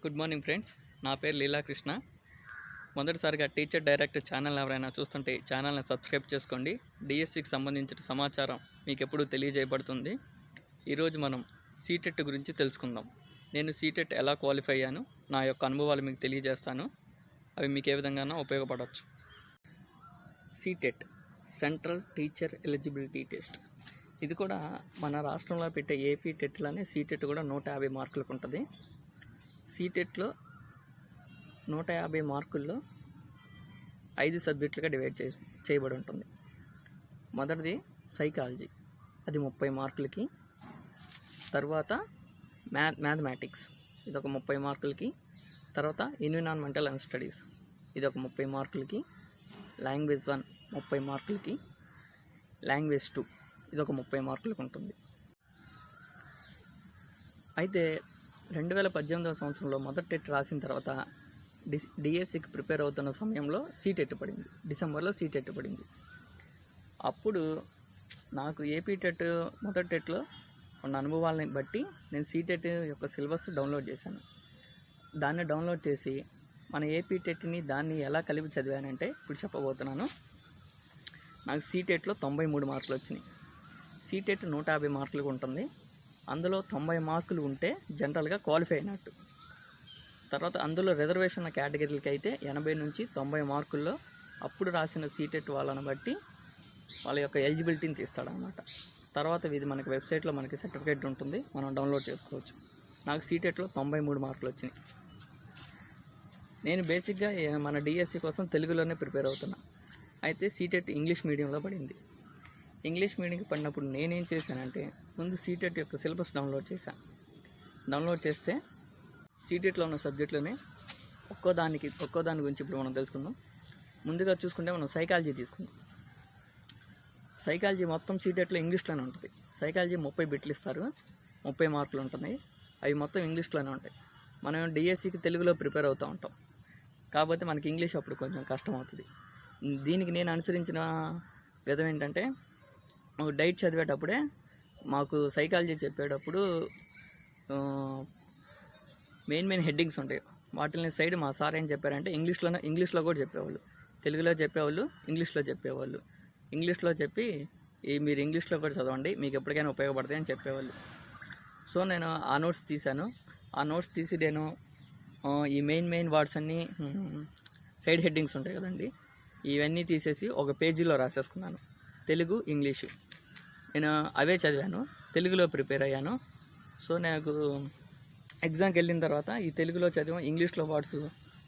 Good morning friends. నా పేరు లీలాకృష్ణ. మొదటిసారిగా టీచర్ డైరెక్ట్ ఛానల్ ఎవరైనా చూస్తుంటే ఛానల్ని సబ్స్క్రైబ్ చేసుకోండి. డిఎస్సికి సంబంధించిన సమాచారం మీకు ఎప్పుడూ తెలియజేయబడుతుంది. ఈరోజు మనం సీటెట్ గురించి తెలుసుకుందాం. నేను సీటెట్ ఎలా క్వాలిఫై అయ్యాను, నా యొక్క అనుభవాలు మీకు తెలియజేస్తాను. అవి మీకు ఏ విధంగానో ఉపయోగపడవచ్చు. CTET central teacher eligibility test. ఇది కూడా మన రాష్ట్రంలో పెట్టే ఏపీ టెట్లానే సీటెట్ కూడా 150 మార్కులకు ఉంటుంది. సీటెట్లో 150 మార్కుల్లో 5 సబ్జెక్టులుగా డివైడ్ చేయబడి ఉంటుంది. మొదటిది సైకాలజీ, అది 30 మార్కులకి. తర్వాత మ్యాథమెటిక్స్, ఇదొక 30 మార్కులకి. తర్వాత ఎన్విరాన్మెంటల్ అండ్ స్టడీస్, ఇదొక 30 మార్కులకి. లాంగ్వేజ్ 1 30 మార్కులకి. లాంగ్వేజ్ 2 ఇదొక 30 మార్కులకు ఉంటుంది. అయితే 2018వ సంవత్సరంలో మొదటి టెట్ రాసిన తర్వాత డిఎస్సికి ప్రిపేర్ అవుతున్న సమయంలో సీటెట్ పడింది. డిసెంబర్లో సీటెట్ పడింది. అప్పుడు నాకు ఏపీ టెట్ మొదటి టెట్లో ఉన్న అనుభవాలని బట్టి నేను సీటెట్ యొక్క సిలబస్ డౌన్లోడ్ చేశాను. దాన్ని డౌన్లోడ్ చేసి మన ఏపీ టెట్ని దాన్ని ఎలా కలిపి చదివానంటే ఇప్పుడు చెప్పబోతున్నాను. నాకు సీటెట్లో 93 మార్కులు వచ్చినాయి. సీటెట్ 150 మార్కులకు ఉంటుంది. అందులో 90 మార్కులు ఉంటే జనరల్గా క్వాలిఫై అయినట్టు. తర్వాత అందులో రిజర్వేషన్ కేటగిరీలకి అయితే 80 నుంచి 90 మార్కుల్లో అప్పుడు రాసిన సీటెట్ వాళ్ళని బట్టి వాళ్ళ యొక్క ఎలిజిబిలిటీని తీస్తాడనమాట. తర్వాత ఇది మనకి వెబ్సైట్లో మనకి సర్టిఫికేట్ ఉంటుంది, మనం డౌన్లోడ్ చేసుకోవచ్చు. నాకు సీటెట్లో 93 మార్కులు వచ్చినాయి. నేను బేసిక్గా మన డిఎస్సి కోసం తెలుగులోనే ప్రిపేర్ అవుతున్నా. అయితే సీటెట్ ఇంగ్లీష్ మీడియంలో పడింది. ఇంగ్లీష్ మీడియంకి పడినప్పుడు నేనేం చేశానంటే ముందు సీటెట్ యొక్క సిలబస్ డౌన్లోడ్ చేశాను. డౌన్లోడ్ చేస్తే సీటెట్లో ఉన్న సబ్జెక్టులోనే ఒక్కో దాని గురించి ఇప్పుడు మనం తెలుసుకుందాం. ముందుగా చూసుకుంటే మనం సైకాలజీ తీసుకుందాం. సైకాలజీ మొత్తం సీటెట్లో ఇంగ్లీష్లోనే ఉంటుంది. సైకాలజీ 30 బిట్లు ఇస్తారు, 30 మార్కులు ఉంటున్నాయి. అవి మొత్తం ఇంగ్లీష్లోనే ఉంటాయి. మనం డిఎస్సికి తెలుగులో ప్రిపేర్ అవుతూ ఉంటాం కాకపోతే మనకి ఇంగ్లీష్ అప్పుడు కొంచెం కష్టం అవుతుంది. దీనికి నేను అనుసరించిన విధం ఏంటంటే, డైట్ చదివేటప్పుడే మాకు సైకాలజీ చెప్పేటప్పుడు మెయిన్ హెడ్డింగ్స్ ఉంటాయి. వాటిని సైడ్ మా సార్ ఏం చెప్పారంటే ఇంగ్లీష్లో కూడా చెప్పేవాళ్ళు, తెలుగులో చెప్పేవాళ్ళు, ఇంగ్లీష్లో చెప్పేవాళ్ళు. ఇంగ్లీష్లో చెప్పి మీరు ఇంగ్లీష్లో కూడా చదవండి, మీకు ఎప్పటికైనా ఉపయోగపడతాయి అని చెప్పేవాళ్ళు. సో నేను ఆ నోట్స్ తీశాను. ఆ నోట్స్ తీసి నేను ఈ మెయిన్ వర్డ్స్ అన్నీ సైడ్ హెడ్డింగ్స్ ఉంటాయి కదండి, ఇవన్నీ తీసేసి ఒక పేజీలో రాసేసుకున్నాను. తెలుగు, ఇంగ్లీషు నేను అవే చదివాను, తెలుగులో ప్రిపేర్ అయ్యాను. సో నాకు ఎగ్జామ్కి వెళ్ళిన తర్వాత ఈ తెలుగులో చదివాం, ఇంగ్లీష్లో వర్డ్స్.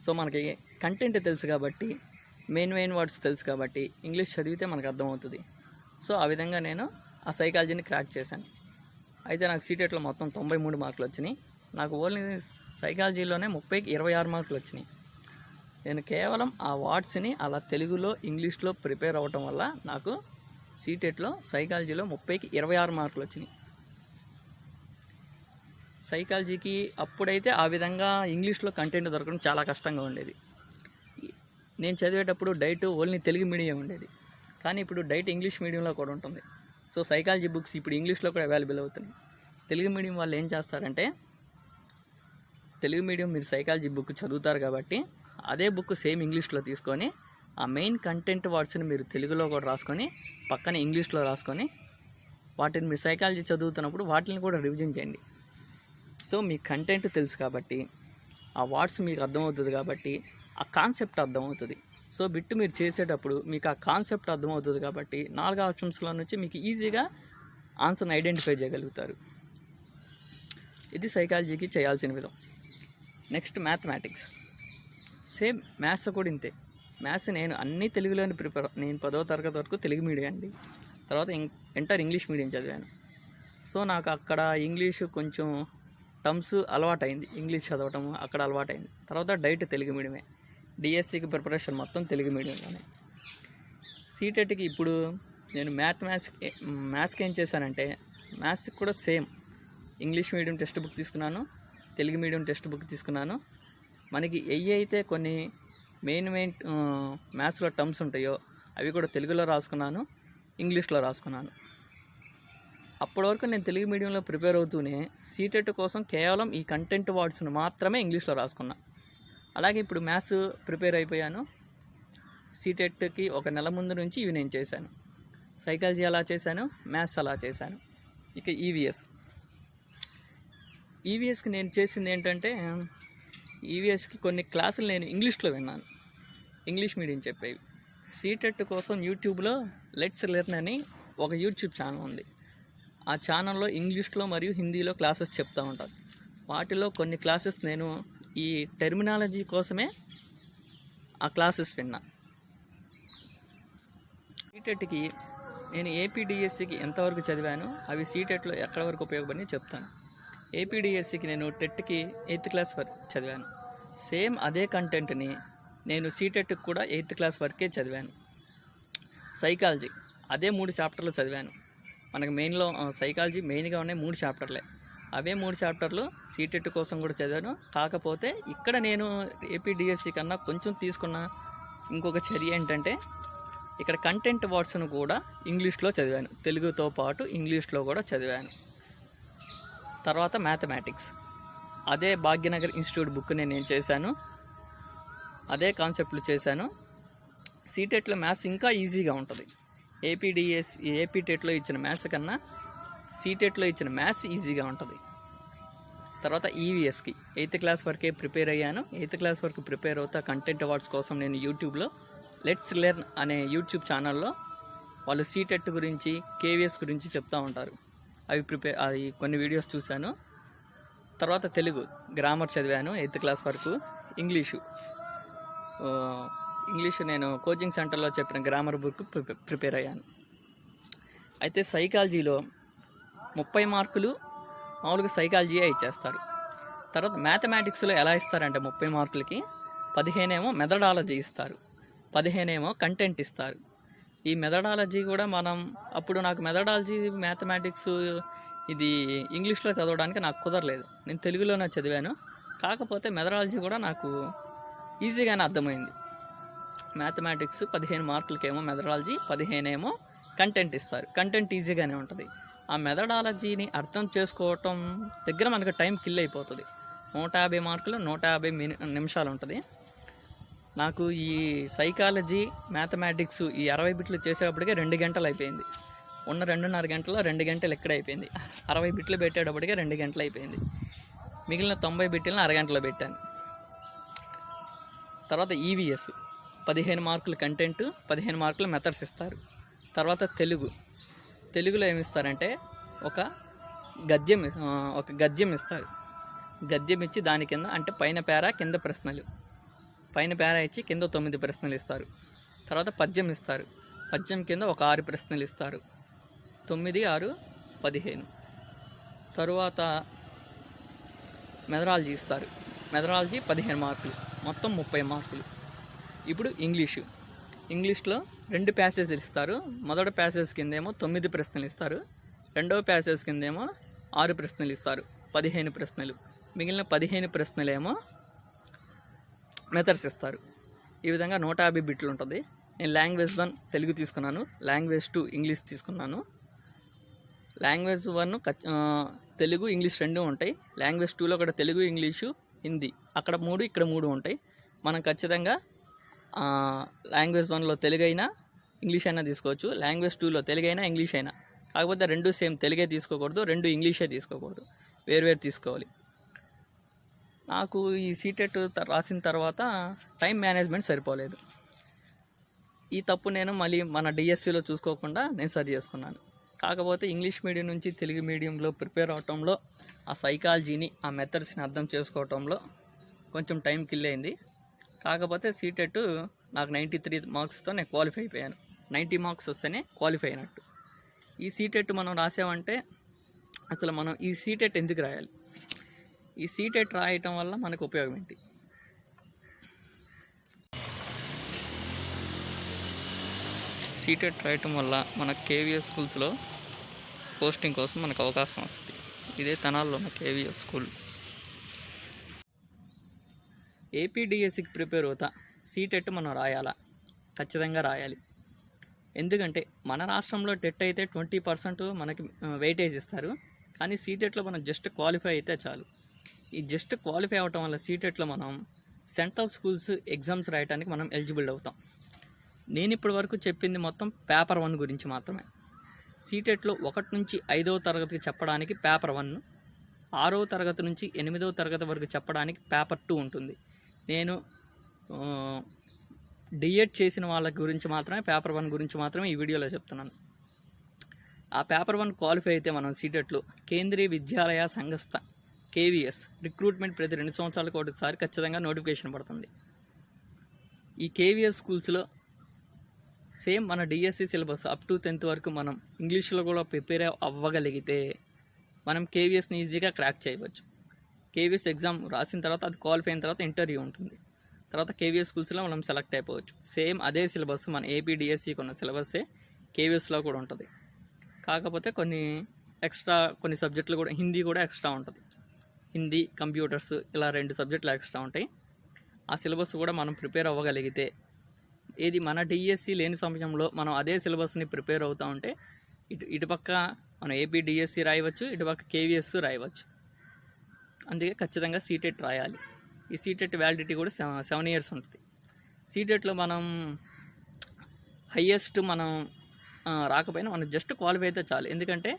సో మనకి కంటెంట్ తెలుసు కాబట్టి, మెయిన్ వర్డ్స్ తెలుసు కాబట్టి ఇంగ్లీష్ చదివితే మనకు అర్థమవుతుంది. సో ఆ విధంగా నేను ఆ సైకాలజీని క్రాక్ చేశాను. అయితే నాకు సీటెట్లో మొత్తం 93 మార్కులు వచ్చినాయి. నాకు ఓన్లీ సైకాలజీలోనే 30కి 26 మార్కులు వచ్చినాయి. నేను కేవలం ఆ వర్డ్స్ని అలా తెలుగులో, ఇంగ్లీష్లో ప్రిపేర్ అవ్వటం వల్ల నాకు సీటెట్లో సైకాలజీలో 30కి 26 మార్కులు వచ్చినాయి. సైకాలజీకి అప్పుడైతే ఆ విధంగా ఇంగ్లీష్లో కంటెంట్ దొరకడం చాలా కష్టంగా ఉండేది. నేను చదివేటప్పుడు డైట్ ఓన్లీ తెలుగు మీడియం ఉండేది, కానీ ఇప్పుడు డైట్ ఇంగ్లీష్ మీడియంలో కూడా ఉంటుంది. సో సైకాలజీ బుక్స్ ఇప్పుడు ఇంగ్లీష్లో కూడా అవైలబుల్ అవుతున్నాయి. తెలుగు మీడియం వాళ్ళు ఏం చేస్తారంటే, తెలుగు మీడియం మీరు సైకాలజీ బుక్ చదువుతారు కాబట్టి అదే బుక్ సేమ్ ఇంగ్లీష్లో తీసుకొని ఆ మెయిన్ కంటెంట్ వర్డ్స్ని మీరు తెలుగులో కూడా రాసుకొని పక్కన ఇంగ్లీష్లో రాసుకొని వాటిని మీరు సైకాలజీ చదువుతున్నప్పుడు వాటిని కూడా రివిజన్ చేయండి. సో మీ కంటెంట్ తెలుసు కాబట్టి, ఆ వర్డ్స్ మీకు అర్థమవుతుంది కాబట్టి, ఆ కాన్సెప్ట్ అర్థమవుతుంది. సో బిట్ మీరు చేసేటప్పుడు మీకు ఆ కాన్సెప్ట్ అర్థమవుతుంది కాబట్టి 4 ఆప్షన్స్లో నుంచి మీకు ఈజీగా ఆన్సర్ని ఐడెంటిఫై చేయగలుగుతారు. ఇది సైకాలజీకి చేయాల్సిన విధం. Next mathematics. సేమ్ మ్యాథ్స్ కూడా ఇంతే. మ్యాథ్స్ నేను అన్నీ తెలుగులోనే నేను 10వ తరగతి వరకు తెలుగు మీడియం అండి. తర్వాత ఇంటర్ ఇంగ్లీష్ మీడియం చదివాను. సో నాకు అక్కడ ఇంగ్లీషు కొంచెం టర్మ్స్ అలవాటైంది, ఇంగ్లీష్ చదవటం అక్కడ అలవాటైంది. తర్వాత డైట్ తెలుగు మీడియమే. డిఎస్సికి ప్రిపరేషన్ మొత్తం తెలుగు మీడియంలోనే. సీటెట్కి ఇప్పుడు నేను మ్యాథ్స్కి ఏం చేశానంటే, మ్యాథ్స్కి కూడా same English medium text book తీసుకున్నాను, తెలుగు మీడియం టెక్స్ట్ బుక్ తీసుకున్నాను. మనకి అయితే కొన్ని మెయిన్ మ్యాథ్స్లో టర్మ్స్ ఉంటాయో అవి కూడా తెలుగులో రాసుకున్నాను, ఇంగ్లీష్లో రాసుకున్నాను. అప్పటి వరకు నేను తెలుగు మీడియంలో ప్రిపేర్ అవుతూనే సీటెట్ కోసం కేవలం ఈ కంటెంట్ వర్డ్స్ని మాత్రమే ఇంగ్లీష్లో రాసుకున్నా. అలాగే ఇప్పుడు మ్యాథ్స్ ప్రిపేర్ అయిపోయాను. సీటెట్కి ఒక నెల ముందు నుంచి ఇవి నేను చేశాను. సైకాలజీ అలా చేశాను, మ్యాథ్స్ అలా చేశాను. ఇక ఈవీఎస్కి నేను చేసింది ఏంటంటే, ఈవీఎస్కి కొన్ని క్లాసులు నేను ఇంగ్లీష్లో విన్నాను, ఇంగ్లీష్ మీడియం చెప్పేవి. సీటెట్ కోసం యూట్యూబ్లో లెట్స్ లెర్న్ అని ఒక యూట్యూబ్ ఛానల్ ఉంది. ఆ ఛానల్లో ఇంగ్లీష్లో మరియు హిందీలో క్లాసెస్ చెప్తూ ఉంటారు. వాటిలో కొన్ని క్లాసెస్ నేను ఈ టెర్మినాలజీ కోసమే ఆ క్లాసెస్ విన్నా. సీటెట్కి నేను ఏపీడిఎస్సికి ఎంతవరకు చదివాను, అవి సీటెట్లో ఎక్కడ వరకు ఉపయోగపడి చెప్తాను. ఏపీడిఎస్సికి నేను టెట్కి 8th క్లాస్ వరకు చదివాను. సేమ్ అదే కంటెంట్ని నేను సీటెట్కి కూడా 8th క్లాస్ వరకే చదివాను. సైకాలజీ అదే 3 చాప్టర్లు చదివాను. మనకు మెయిన్లో సైకాలజీ మెయిన్గా ఉన్నాయి 3 చాప్టర్లే. అవే 3 చాప్టర్లు సీటెట్ కోసం కూడా చదివాను. కాకపోతే ఇక్కడ నేను ఏపీడిఎస్సి కన్నా కొంచెం తీసుకున్న ఇంకొక చర్య ఏంటంటే, ఇక్కడ కంటెంట్ వర్డ్స్ను కూడా ఇంగ్లీష్లో చదివాను. తెలుగుతో పాటు ఇంగ్లీష్లో కూడా చదివాను. తర్వాత మ్యాథమెటిక్స్ అదే భాగ్యనగర్ ఇన్స్టిట్యూట్ బుక్ని నేను చేశాను, అదే కాన్సెప్ట్లు చేశాను. సీటెట్లో మ్యాథ్స్ ఇంకా ఈజీగా ఉంటుంది. ఏపీటెట్లో ఇచ్చిన మ్యాథ్స్ కన్నా సీటెట్లో ఇచ్చిన మ్యాథ్స్ ఈజీగా ఉంటుంది. తర్వాత ఈవీఎస్కి 8th క్లాస్ వరకే ప్రిపేర్ అయ్యాను. 8th క్లాస్ వరకు ప్రిపేర్ అవుతా కంటెంట్ వర్డ్స్ కోసం నేను యూట్యూబ్లో లెట్స్ లెర్న్ అనే యూట్యూబ్ ఛానల్లో వాళ్ళు సీటెట్ గురించి, కేవీఎస్ గురించి చెప్తూ ఉంటారు. అవి కొన్ని వీడియోస్ చూశాను. తర్వాత తెలుగు గ్రామర్ చదివాను 8th క్లాస్ వరకు. ఇంగ్లీషు నేను కోచింగ్ సెంటర్లో చెప్పిన గ్రామర్ బుక్ ప్రిపేర్ అయ్యాను. అయితే సైకాలజీలో 30 మార్కులు మామూలుగా సైకాలజీయే ఇచ్చేస్తారు. తర్వాత మ్యాథమెటిక్స్లో ఎలా ఇస్తారంటే 30 మార్కులకి 15 ఏమో మెథడాలజీ ఇస్తారు, 15 ఏమో కంటెంట్ ఇస్తారు. ఈ మెథడాలజీ కూడా అప్పుడు నాకు మెథడాలజీ మ్యాథమెటిక్స్ ఇది ఇంగ్లీష్లో చదవడానికి నాకు కుదరలేదు. నేను తెలుగులోనే చదివాను. కాకపోతే మెథడాలజీ కూడా నాకు ఈజీగానే అర్థమైంది. మ్యాథమెటిక్స్ 15 మార్కులకేమో మెథడాలజీ, 15 ఏమో కంటెంట్ ఇస్తారు. కంటెంట్ ఈజీగానే ఉంటుంది. ఆ మెథడాలజీని అర్థం చేసుకోవటం దగ్గర మనకు టైం కిల్ అయిపోతుంది. 150 మార్కులు 150 నిమిషాలు ఉంటుంది. నాకు ఈ సైకాలజీ, మ్యాథమెటిక్స్ ఈ 60 బిట్లు చేసేటప్పటికే 2 గంటలు అయిపోయింది. ఉన్న 2.5 గంటల్లో 2 గంటలు ఎక్కడ అయిపోయింది. 60 బిట్లు పెట్టేటప్పటికే 2 గంటలు అయిపోయింది. మిగిలిన 90 బిట్లను అరగంటలో పెట్టాను. తర్వాత ఈవీఎస్ 15 మార్కులు కంటెంట్, 15 మార్కులు మెథడ్స్ ఇస్తారు. తర్వాత తెలుగులో ఏమిస్తారంటే ఒక గద్యం ఇస్తారు. గద్యం ఇచ్చి దాని కింద అంటే పైన పేరా కింద ప్రశ్నలు, పైన పేరా ఇచ్చి కింద 9 ప్రశ్నలు ఇస్తారు. తర్వాత పద్యం ఇస్తారు. పద్యం కింద ఒక 6 ప్రశ్నలు ఇస్తారు. 9, 6, 15. తరువాత మెథడాలజీ ఇస్తారు. మెథడాలజీ 15 మార్కులు, మొత్తం 30 మార్కులు. ఇప్పుడు ఇంగ్లీష్లో 2 ప్యాసేజీలు ఇస్తారు. మొదటి ప్యాసేజ్ కిందేమో 9 ప్రశ్నలు ఇస్తారు. రెండవ ప్యాసేజ్ కిందేమో 6 ప్రశ్నలు ఇస్తారు, 15 ప్రశ్నలు. మిగిలిన 15 ప్రశ్నలేమో మెథడ్స్ ఇస్తారు. ఈ విధంగా 150 బిట్లు ఉంటుంది. నేను లాంగ్వేజ్ 1 తెలుగు తీసుకున్నాను, లాంగ్వేజ్ 2 ఇంగ్లీష్ తీసుకున్నాను. లాంగ్వేజ్ 1 తెలుగు, ఇంగ్లీష్ 2 ఉంటాయి. లాంగ్వేజ్ 2లో కూడా తెలుగు, ఇంగ్లీషు, హిందీ అక్కడ 3 ఇక్కడ 3 ఉంటాయి. మనం ఖచ్చితంగా లాంగ్వేజ్ 1లో తెలుగు అయినా ఇంగ్లీష్ అయినా తీసుకోవచ్చు. లాంగ్వేజ్ 2లో తెలుగు అయినా ఇంగ్లీష్ అయినా. కాకపోతే 2 సేమ్ తెలుగే తీసుకోకూడదు, 2 ఇంగ్లీషే తీసుకోకూడదు, వేరువేరు తీసుకోవాలి. నాకు ఈ సీటెట్ రాసిన తర్వాత టైం మేనేజ్మెంట్ సరిపోలేదు. ఈ తప్పు నేను మళ్ళీ మన డిఎస్సిలో చూసుకోకుండా నేను సరి చేసుకున్నాను. కాకపోతే ఇంగ్లీష్ మీడియం నుంచి తెలుగు మీడియంలో ప్రిపేర్ అవటంలో ఆ సైకాలజీని, ఆ మెథడ్స్ని అర్థం చేసుకోవటంలో కొంచెం టైం కిల్ అయింది. కాకపోతే సీటెట్ నాకు 93 మార్క్స్తో నేను క్వాలిఫై అయిపోయాను. 90 మార్క్స్ వస్తేనే క్వాలిఫై అయినట్టు. ఈ సీటెట్ మనం రాసామంటే అసలు మనం ఈ సీటెట్ ఎందుకు రాయాలి, ఈ సీటెట్ రాయటం వల్ల మనకు ఉపయోగం ఏంటి? సీటెట్ రాయటం వల్ల మన కేవీఎస్ స్కూల్స్లో పోస్టింగ్ కోసం మనకు అవకాశం వస్తుంది. ఇదే తెనాల్లో ఉన్న కేవీఎస్ స్కూల్. ఏపీడిఎస్సికి ప్రిపేర్ అవుతా సీటెట్ మనం రాయాలా? ఖచ్చితంగా రాయాలి. ఎందుకంటే మన రాష్ట్రంలో టెట్ అయితే 20% మనకి వెయిటేజ్ ఇస్తారు, కానీ సీటెట్లో మనం జస్ట్ క్వాలిఫై అయితే చాలు. ఈ జస్ట్ క్వాలిఫై అవ్వటం వల్ల సీటెట్లో మనం సెంట్రల్ స్కూల్స్ ఎగ్జామ్స్ రాయడానికి మనం ఎలిజిబుల్ అవుతాం. నేను ఇప్పటి వరకు చెప్పింది మొత్తం పేపర్ 1 గురించి మాత్రమే. సీటెట్లో 1 నుంచి 5వ తరగతికి చెప్పడానికి పేపర్ 1, 6వ తరగతి నుంచి 8వ తరగతి వరకు చెప్పడానికి పేపర్ 2 ఉంటుంది. నేను డిఎడ్ చేసిన వాళ్ళ గురించి మాత్రమే పేపర్ 1 గురించి మాత్రమే ఈ వీడియోలో చెప్తున్నాను. ఆ పేపర్ 1 క్వాలిఫై అయితే మనం సీటెట్లో కేంద్రీయ విద్యాలయ సంస్థ KVS రిక్రూట్మెంట్ ప్రతి 2 సంవత్సరాలకు ఒకటిసారి ఖచ్చితంగా నోటిఫికేషన్ పడుతుంది. ఈ KVS స్కూల్స్లో సేమ్ మన DSC syllabus up to 10th వరకు మనం ఇంగ్లీష్లో కూడా ప్రిపేర్ అవ్వగలిగితే మనం KVSని ఈజీగా క్రాక్ చేయవచ్చు. KVS ఎగ్జామ్ రాసిన తర్వాత అది క్వాలిఫై అయిన తర్వాత ఇంటర్వ్యూ ఉంటుంది. తర్వాత KVS స్కూల్స్లో మనం సెలెక్ట్ అయిపోవచ్చు. సేమ్ అదే సిలబస్ మన ఏపీ డిఎస్సికి ఉన్న సిలబస్సే KVSలో కూడా ఉంటుంది. కాకపోతే కొన్ని సబ్జెక్టులు కూడా, హిందీ కూడా ఎక్స్ట్రా ఉంటుంది. హిందీ, కంప్యూటర్స్ ఇలా 2 సబ్జెక్టులు ఎక్స్ట్రా ఉంటాయి. ఆ సిలబస్ కూడా మనం ప్రిపేర్ అవ్వగలిగితే, ఏది మన డిఎస్సి లేని సమయంలో మనం అదే సిలబస్ని ప్రిపేర్ అవుతూ ఉంటే ఇటుపక్క మనం ఏపీ డిఎస్సి రాయవచ్చు, ఇటుపక్క KVS రాయవచ్చు. అందుకే ఖచ్చితంగా సీటెట్ రాయాలి. ఈ సీటెట్ వ్యాలిడిటీ కూడా 7 years ఉంటుంది. సీటెట్లో మనం హయ్యెస్ట్ మనం రాకపోయినా మనం జస్ట్ క్వాలిఫై అయితే చాలు. ఎందుకంటే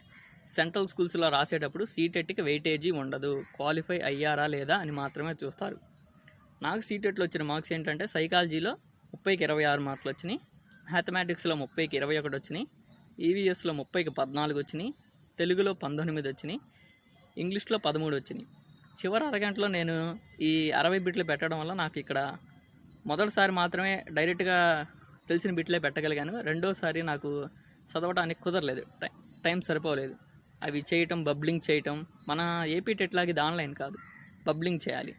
సెంట్రల్ స్కూల్స్లో రాసేటప్పుడు సీటెట్కి వెయిటేజీ ఉండదు, క్వాలిఫై అయ్యారా లేదా అని మాత్రమే చూస్తారు. నాకు సీటెట్లో వచ్చిన మార్క్స్ ఏంటంటే సైకాలజీలో 30కి 26 మార్కులు వచ్చినాయి, మ్యాథమెటిక్స్లో 30కి 21 వచ్చినాయి, EVSలో 30కి 14 వచ్చినాయి, తెలుగులో 19 వచ్చినాయి, ఇంగ్లీష్లో 13 వచ్చినాయి. చివరి అరగంటలో నేను ఈ 60 బిట్లు పెట్టడం వల్ల నాకు ఇక్కడ మొదటిసారి మాత్రమే డైరెక్ట్గా తెలిసిన బిట్లే పెట్టగలిగాను. రెండోసారి నాకు చదవడానికి కుదరలేదు, టైం సరిపోలేదు. అవి చేయటం, బబ్లింగ్ చేయటం, మన ఏపీ టెట్లాగి ఆన్లైన్ కాదు, బబ్లింగ్ చేయాలి.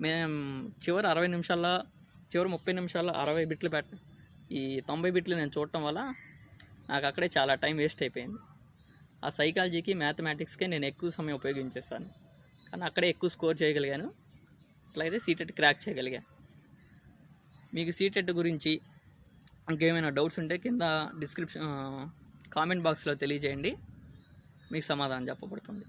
మేము చివరి 30 నిమిషాల్లో 60 బిట్లు ఈ 90 బిట్లు నేను చూడటం వల్ల నాకు అక్కడే చాలా టైం వేస్ట్ అయిపోయింది. ఆ సైకాలజీకి, మ్యాథమెటిక్స్కే నేను ఎక్కువ సమయం ఉపయోగించేసాను, కానీ అక్కడే ఎక్కువ స్కోర్ చేయగలిగాను. అట్లయితే సీటెట్ క్రాక్ చేయగలిగాను. మీకు సీటెట్ గురించి ఇంకేమైనా డౌట్స్ ఉంటే కింద కామెంట్ బాక్స్లో తెలియజేయండి, మీకు సమాధానం చెప్పబడుతుంది.